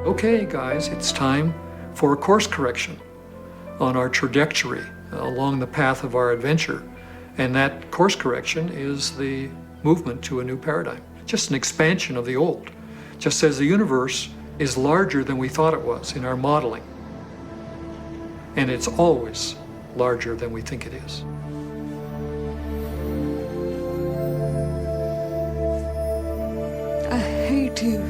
Okay, guys, it's time for a course correction on our trajectory along the path of our adventure. And that course correction is the movement to a new paradigm, just an expansion of the old, just as the universe is larger than we thought it was in our modeling. And it's always larger than we think it is. I hate you.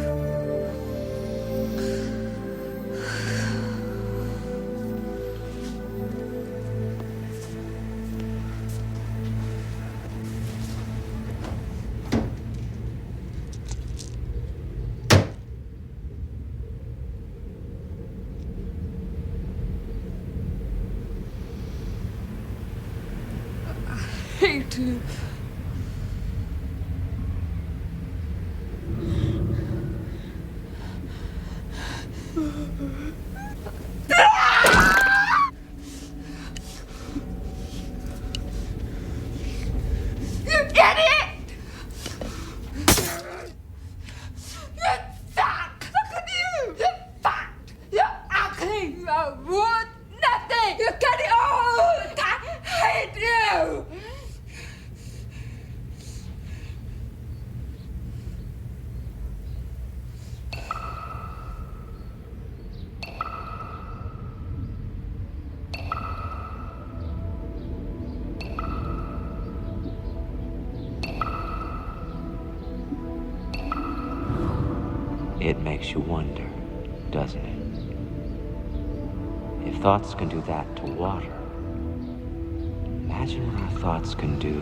Hate you. You idiot! You suck! Look at you! You're fat! You're ugly! You're worth nothing! You're getting old! I hate you! It makes you wonder, doesn't it? If thoughts can do that to water, imagine what our thoughts can do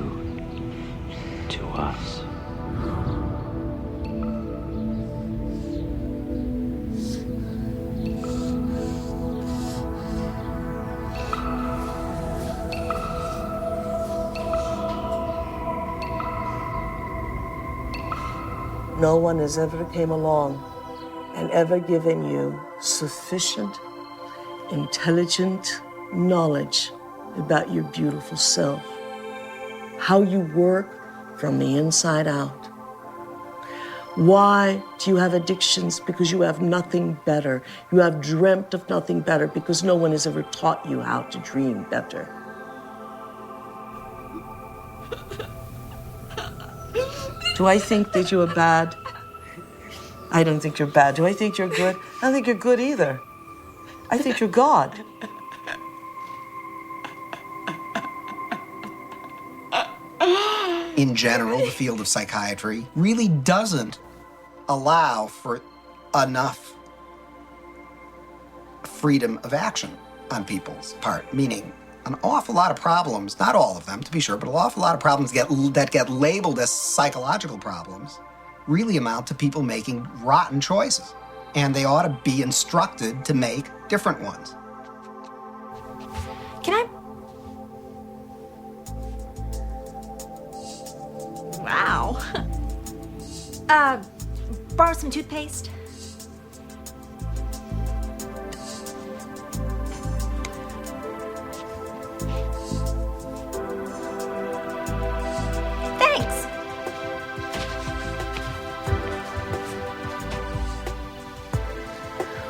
to us. No one has ever came along and ever given you sufficient, intelligent knowledge about your beautiful self, how you work from the inside out. Why do you have addictions? Because you have nothing better. You have dreamt of nothing better because no one has ever taught you how to dream better. Do I think that you are bad? I don't think you're bad. Do I think you're good? I don't think you're good either. I think you're God. In general, the field of psychiatry really doesn't allow for enough freedom of action on people's part, meaning an awful lot of problems, not all of them to be sure, but an awful lot of problems that get labeled as psychological problems really amount to people making rotten choices. And they ought to be instructed to make different ones. Can I? Wow. Borrow some toothpaste? Thanks.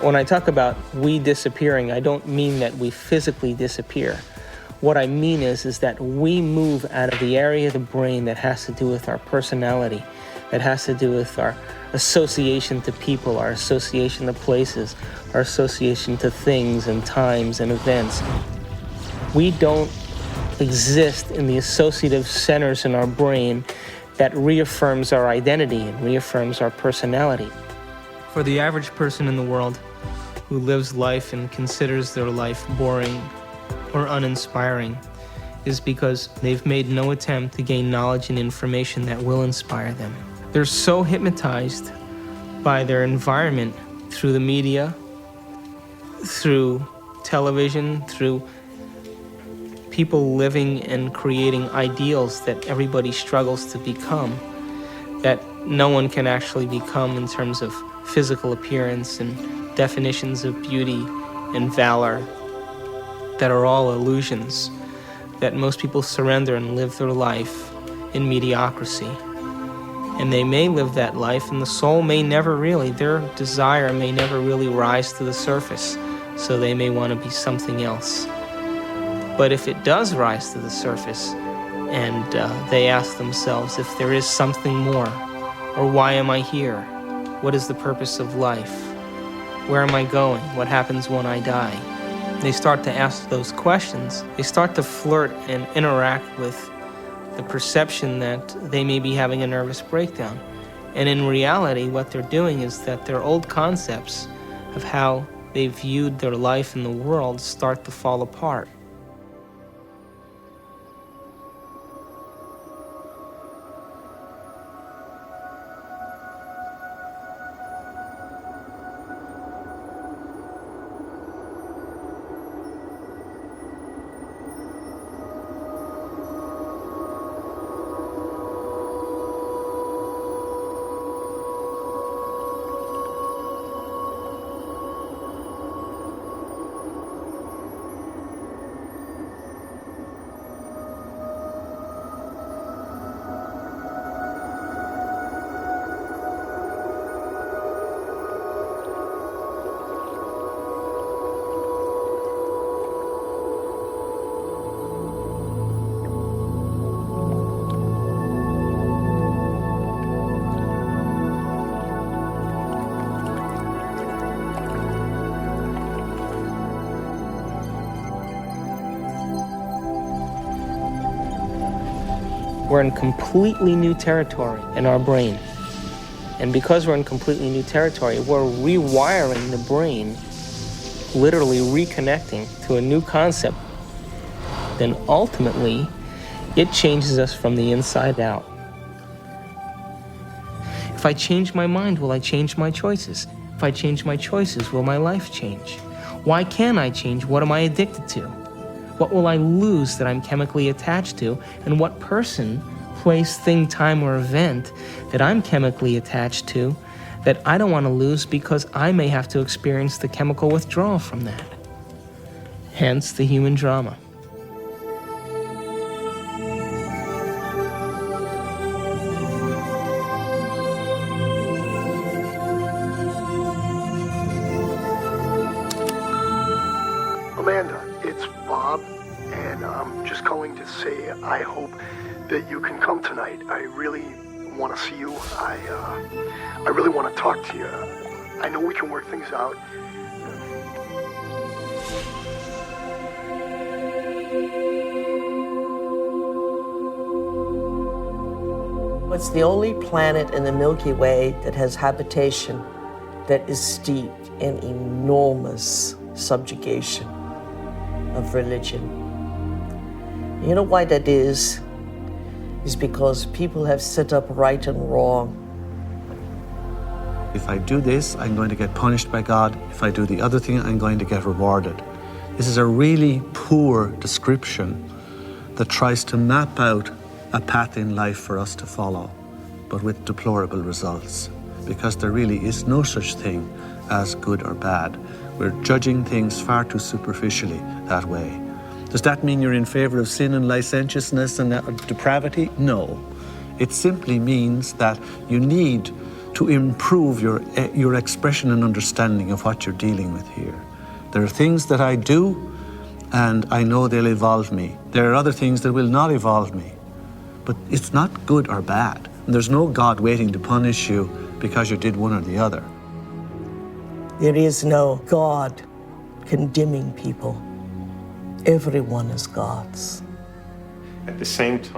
When I talk about we disappearing, I don't mean that we physically disappear. What I mean is that we move out of the area of the brain that has to do with our personality, that has to do with our association to people, our association to places, our association to things and times and events. We don't exist in the associative centers in our brain that reaffirms our identity and reaffirms our personality. For the average person in the world who lives life and considers their life boring or uninspiring is because they've made no attempt to gain knowledge and information that will inspire them. They're so hypnotized by their environment through the media, through television, through people living and creating ideals that everybody struggles to become, that no one can actually become in terms of physical appearance and definitions of beauty and valor that are all illusions, that most people surrender and live their life in mediocrity. And they may live that life, and the soul may never really, their desire may never really rise to the surface. So they may want to be something else. But if it does rise to the surface, and they ask themselves if there is something more, or why am I here? What is the purpose of life? Where am I going? What happens when I die? They start to ask those questions. They start to flirt and interact with the perception that they may be having a nervous breakdown. And in reality, what they're doing is that their old concepts of how they viewed their life in the world start to fall apart. We're in completely new territory in our brain. And because we're in completely new territory, we're rewiring the brain, literally reconnecting to a new concept. Then ultimately, it changes us from the inside out. If I change my mind, will I change my choices? If I change my choices, will my life change? Why can't I change? What am I addicted to? What will I lose that I'm chemically attached to? And what person, place, thing, time, or event that I'm chemically attached to that I don't want to lose because I may have to experience the chemical withdrawal from that? Hence the human drama. Amanda, it's Bob, and I'm just calling to say I hope that you can come tonight. I really want to see you. I really want to talk to you. I know we can work things out. It's the only planet in the Milky Way that has habitation that is steeped in enormous subjugation of religion. You know why that is because people have set up right and wrong. If I do this, I'm going to get punished by God. If I do the other thing, I'm going to get rewarded. This is a really poor description that tries to map out a path in life for us to follow, but with deplorable results, because there really is no such thing as good or bad. We're judging things far too superficially that way. Does that mean you're in favor of sin and licentiousness and depravity? No. It simply means that you need to improve your expression and understanding of what you're dealing with here. There are things that I do, and I know they'll evolve me. There are other things that will not evolve me. But it's not good or bad. And there's no God waiting to punish you because you did one or the other. There is no God condemning people. Everyone is God's. At the same time,